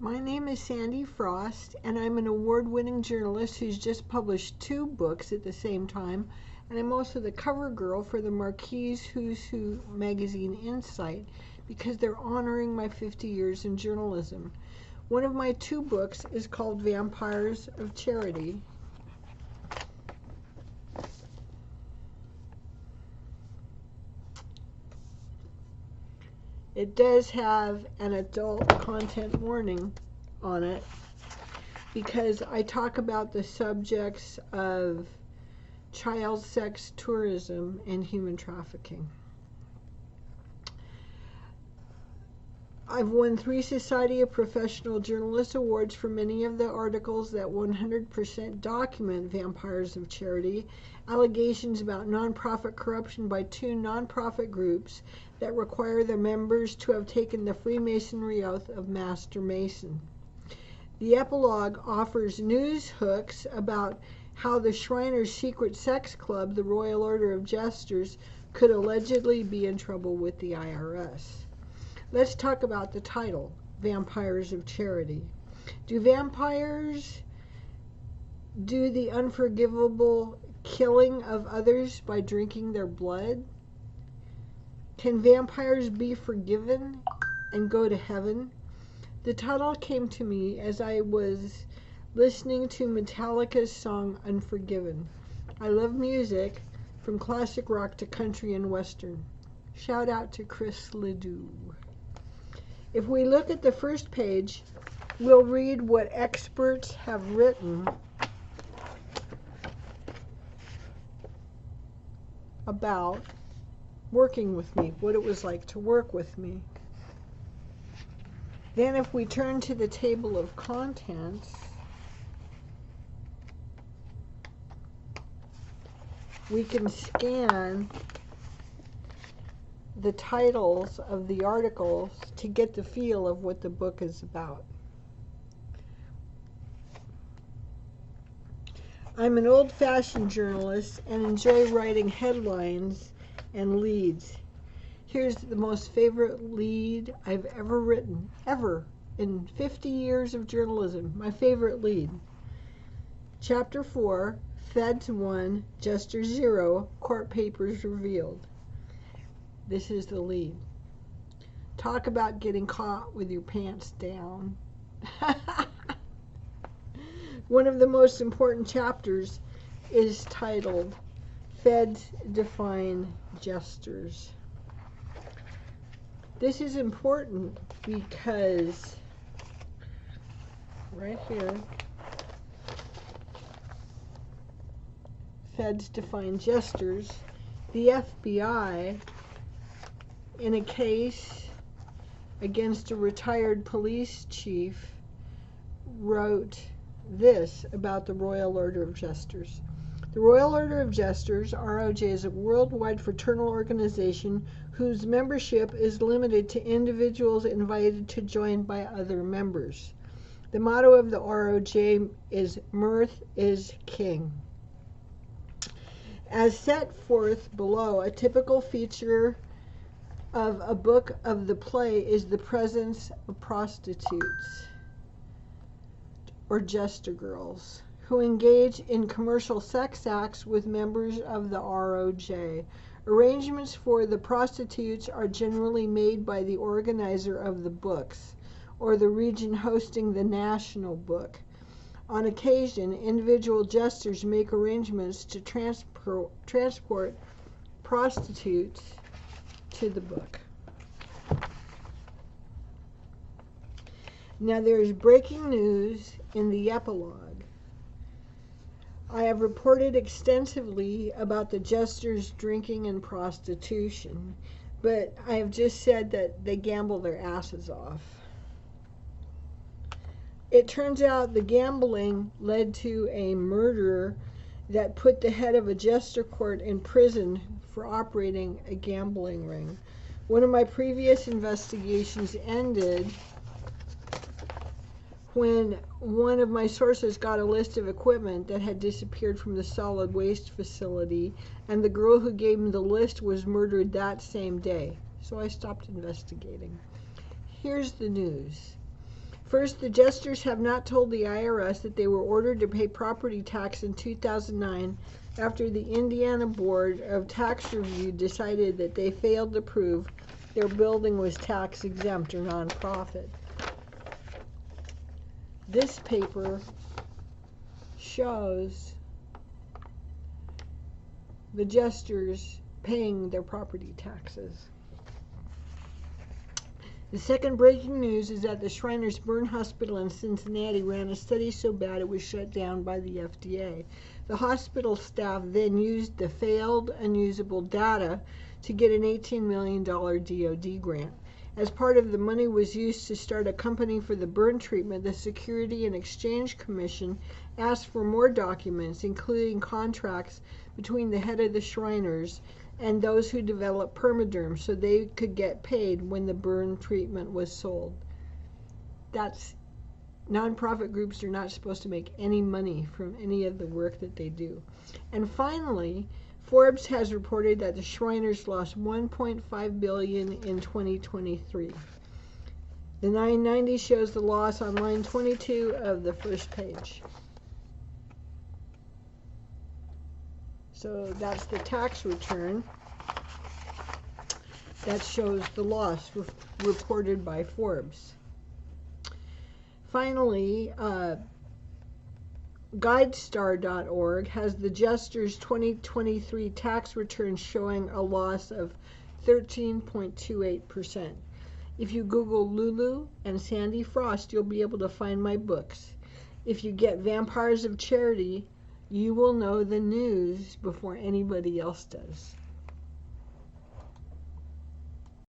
My name is Sandy Frost, and I'm an award-winning journalist who's just published 2 books at the same time, and I'm also the cover girl for the Marquis Who's Who magazine Insight because they're honoring my 50 years in journalism. One of my 2 books is called Vampires of Charity. It does have an adult content warning on it because I talk about the subjects of child sex tourism and human trafficking. I've won 3 Society of Professional Journalists awards for many of the articles that 100% document vampires of charity, allegations about nonprofit corruption by 2 nonprofit groups that require their members to have taken the Freemasonry oath of Master Mason. The epilogue offers news hooks about how the Shriners' secret sex club, the Royal Order of Jesters, could allegedly be in trouble with the IRS. Let's talk about the title, Vampires of Charity. Do vampires do the unforgivable killing of others by drinking their blood? Can vampires be forgiven and go to heaven? The title came to me as I was listening to Metallica's song Unforgiven. I love music, from classic rock to country and western. Shout out to Chris Ledoux. If we look at the first page, we'll read what experts have written about working with me, what it was like to work with me. Then if we turn to the table of contents, we can scan the titles of the articles to get the feel of what the book is about. I'm an old-fashioned journalist and enjoy writing headlines and leads. Here's the most favorite lead I've ever written, ever, in 50 years of journalism. My favorite lead. Chapter 4, Feds 1, Jester 0, Court Papers Revealed. This is the lead. Talk about getting caught with your pants down. One of the most important chapters is titled Feds Define Jesters. This is important because right here, Feds Define Jesters, the FBI, in a case against a retired police chief, wrote this about the Royal Order of Jesters. The Royal Order of Jesters, ROJ, is a worldwide fraternal organization whose membership is limited to individuals invited to join by other members. The motto of the ROJ is Mirth is King. As set forth below, a typical feature of a book of the play is the presence of prostitutes or jester girls who engage in commercial sex acts with members of the ROJ. Arrangements for the prostitutes are generally made by the organizer of the books or the region hosting the national book. On occasion, individual jesters make arrangements to transport prostitutes to the book. Now there is breaking news in the epilogue. I have reported extensively about the jesters drinking and prostitution, but I have just said that they gamble their asses off. It turns out the gambling led to a murder that put the head of a jester court in prison for operating a gambling ring. One of my previous investigations ended when one of my sources got a list of equipment that had disappeared from the solid waste facility, and the girl who gave him the list was murdered that same day. So I stopped investigating. Here's the news. First, the Jesters have not told the IRS that they were ordered to pay property tax in 2009 after the Indiana Board of Tax Review decided that they failed to prove their building was tax exempt or nonprofit. This paper shows the Jesters paying their property taxes. The second breaking news is that the Shriners Burn Hospital in Cincinnati ran a study so bad it was shut down by the FDA. The hospital staff then used the failed, unusable data to get an $18 million DoD grant. As part of the money was used to start a company for the burn treatment, the Security and Exchange Commission asked for more documents, including contracts between the head of the Shriners and those who developed permaderm, so they could get paid when the burn treatment was sold. Nonprofit groups are not supposed to make any money from any of the work that they do. And finally, Forbes has reported that the Shriners lost $1.5 billion in 2023. The 990 shows the loss on line 22 of the first page. So that's the tax return that shows the loss reported by Forbes. Finally, GuideStar.org has the Jesters 2023 tax return showing a loss of 13.28%. If you Google Lulu and Sandy Frost, you'll be able to find my books. If you get Vampires of Charity, you will know the news before anybody else does.